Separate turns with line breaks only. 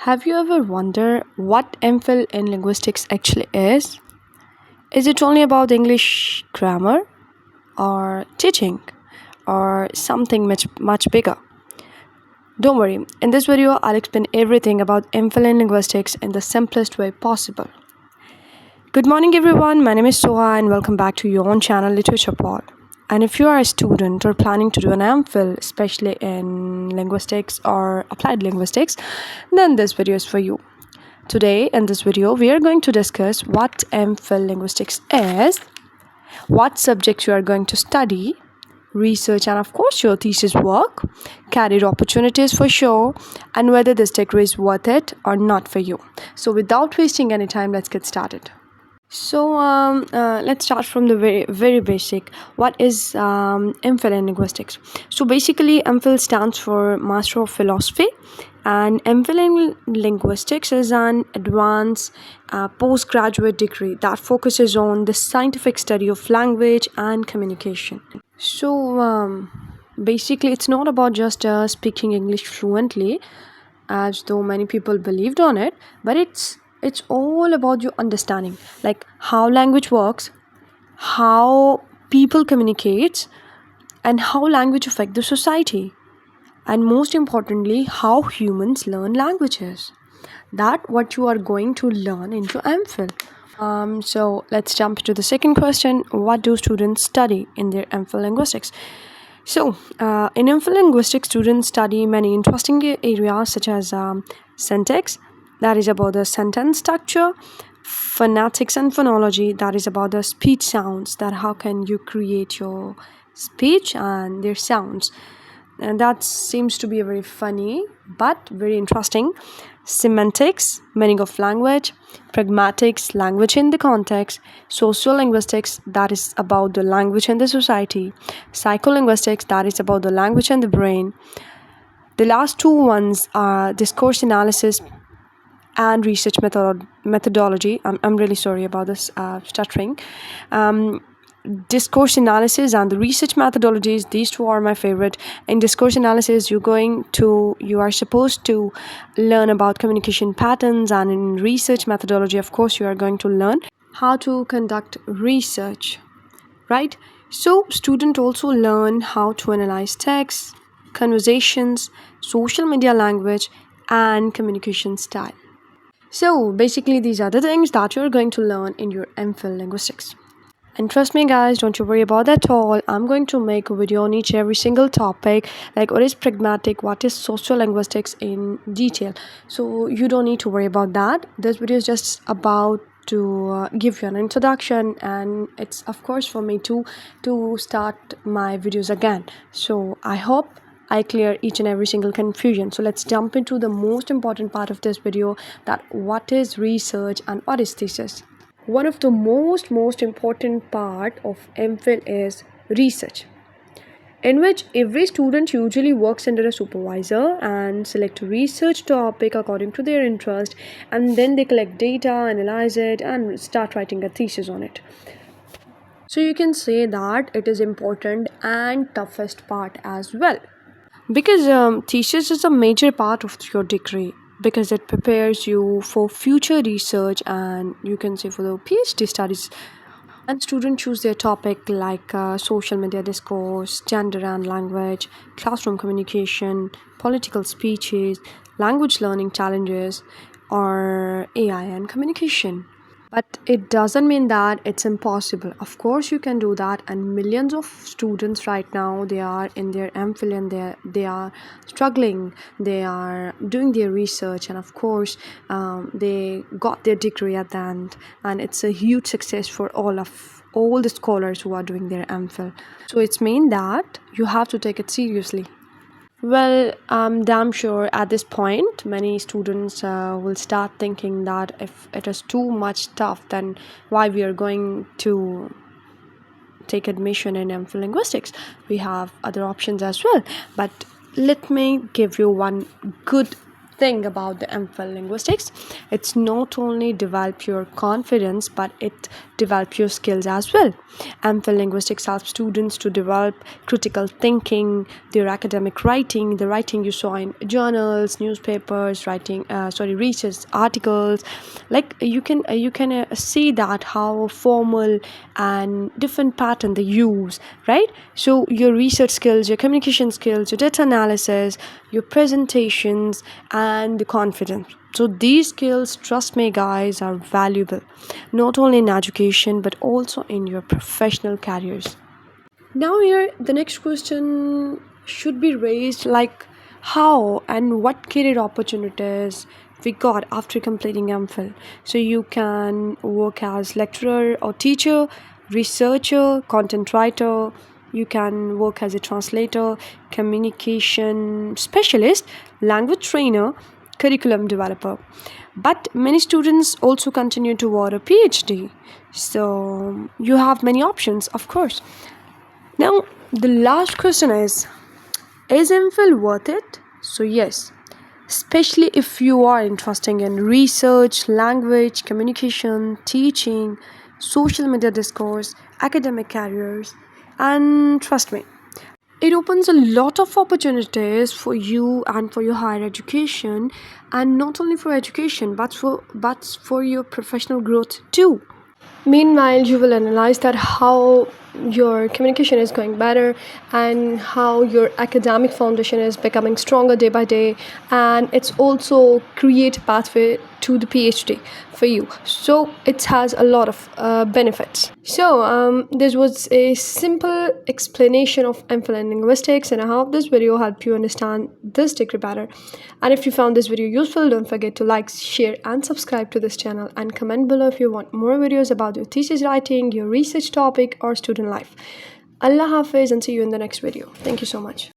Have you ever wondered what Mphil in linguistics actually is? Is it only about English grammar or teaching or something much bigger? Don't worry, in this video I'll explain everything about Mphil in linguistics in the simplest way possible. Good morning everyone, my name is Soha and welcome back to your own channel Literature Pod. And if you are a student or planning to do an Mphil, especially in linguistics or applied linguistics, then this video is for you. Today in this video we are going to discuss what Mphil linguistics is, what subjects you are going to study, research and of course your thesis work, career opportunities for sure, and whether this degree is worth it or not for you. So without wasting any time, let's get started. Let's start from the very basic. What is Mphil in linguistics? So basically, Mphil stands for Master of Philosophy, and Mphil in linguistics is an advanced postgraduate degree that focuses on the scientific study of language and communication. Basically, it's not about just speaking English fluently, as though many people believed on it, but it's all about your understanding, like how language works, how people communicate, and how language affect the society, and most importantly how humans learn languages. That what you are going to learn into Mphil. So let's jump to the second question. What do students study in their Mphil linguistics? In Mphil linguistics, students study many interesting areas such as syntax, that is about the sentence structure, phonetics and phonology, that is about the speech sounds, that how can you create your speech and their sounds. And that seems to be very funny but very interesting. Semantics, meaning of language. Pragmatics, language in the context. Sociolinguistics, that is about the language in the society. Psycholinguistics, that is about the language and the brain. The last two ones are discourse analysis and research methodology. I'm really sorry about this stuttering. Discourse analysis and the research methodologies, these two are my favorite. In discourse analysis, you are supposed to learn about communication patterns, and in research methodology, of course, you are going to learn how to conduct research, right? So students also learn how to analyze text, conversations, social media language, and communication style. So basically these are the things that you're going to learn in your Mphil linguistics. And trust me guys, don't you worry about that at all. I'm going to make a video on each every single topic, like what is pragmatic, what is sociolinguistics in detail. So you don't need to worry about that. This video is just about to give you an introduction, and it's of course for me to start my videos again. So I hope I clear each and every single confusion. So let's jump into the most important part of this video, that what is research and what is thesis. One of the most important part of Mphil is research, in which every student usually works under a supervisor and select a research topic according to their interest, and then they collect data, analyze it, and start writing a thesis on it. So you can say that it is important and toughest part as well, because thesis is a major part of your degree, because it prepares you for future research and you can say for the PhD studies. And students choose their topic like social media discourse, gender and language, classroom communication, political speeches, language learning challenges, or AI and communication. But it doesn't mean that it's impossible. Of course you can do that, and millions of students right now, they are in their Mphil and they are struggling, they are doing their research, and of course they got their degree at the end, and it's a huge success for all the scholars who are doing their Mphil. So it's mean that you have to take it seriously. Well, I'm damn sure at this point many students will start thinking that if it is too much tough, then why we are going to take admission in Mphil linguistics. We have other options as well. But let me give you one good thing about the Mphil linguistics. It's not only develop your confidence, but it develop your skills as well. Mphil linguistics helps students to develop critical thinking, their academic writing, the writing you saw in journals, newspapers, writing, research articles. Like you can see that how formal and different pattern they use, right? So your research skills, your communication skills, your data analysis, your presentations, and the confidence. So these skills, trust me guys, are valuable not only in education but also in your professional careers. Now here the next question should be raised, like how and what career opportunities we got after completing MPhil. So you can work as lecturer or teacher, researcher, content writer, you can work as a translator, communication specialist, language trainer, curriculum developer. But many students also continue toward a PhD. So you have many options, of course. Now, the last question is MPhil worth it? So, yes, especially if you are interested in research, language, communication, teaching, social media discourse, academic careers, and trust me, it opens a lot of opportunities for you and for your higher education, and not only for education but for your professional growth too. Meanwhile, you will analyze that how your communication is going better and how your academic foundation is becoming stronger day by day, and it's also create a pathway to the PhD for you. So it has a lot of benefits. So this was a simple explanation of MPhil in linguistics, and I hope this video helped you understand this degree better. And if you found this video useful, don't forget to like, share, and subscribe to this channel, and comment below if you want more videos about your thesis writing, your research topic, or student life. Allah Hafiz, and see you in the next video. Thank you so much.